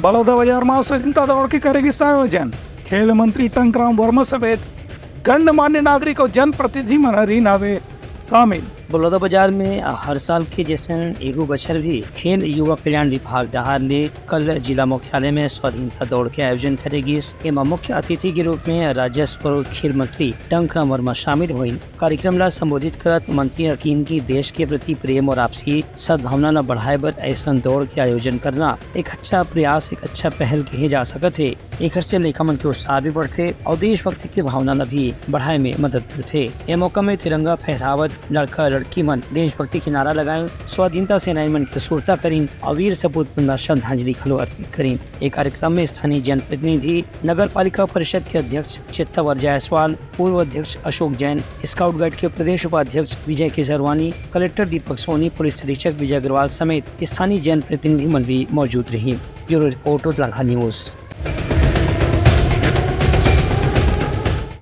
बलौदा बाजार में स्वतंत्रता दौड़ के करेगी आयोजन। खेल मंत्री टंकराम वर्मा समेत गणमान्य नागरिक और जनप्रतिनिधि मनहरी नावे शामिल। बलौदा बाजार में हर साल के जैसे एगो बछर भी खेल युवा कल्याण विभाग दहार ने कल जिला मुख्यालय में स्वाधीनता दौड़ के आयोजन करेगी। एवं मुख्य अतिथि के रूप में राजस्व और खेल मंत्री टंकराम वर्मा शामिल हुई। कार्यक्रम ला संबोधित करत मंत्री यकीन की देश के प्रति प्रेम और आपसी सद्भावना न बढ़ाए बर ऐसा दौड़ के आयोजन करना एक अच्छा प्रयास, एक अच्छा पहल कहे जा सकते है। एक से लड़का मन के उत्साह भी बढ़ते और देशभक्ति की भावना न भी बढ़ाए में मदद करते। ये मौका में तिरंगा फहरावत लड़का लड़की मन देशभक्ति के नारा लगाए, स्वाधीनता सेनानी मन की सुरता करीन और वीर सपूत पर श्रद्धांजलि खलो अर्पित करीन। एक कार्यक्रम में स्थानीय जनप्रतिनिधि, नगर पालिका परिषद के अध्यक्ष चित्तवर जायसवाल, पूर्व अध्यक्ष अशोक जैन, स्काउट गाइड के प्रदेश उपाध्यक्ष विजय केसरवानी, कलेक्टर दीपक सोनी, पुलिस अधीक्षक विजय अग्रवाल समेत स्थानीय जनप्रतिनिधि मन भी मौजूद रही। Bureau report Uttarakhand news.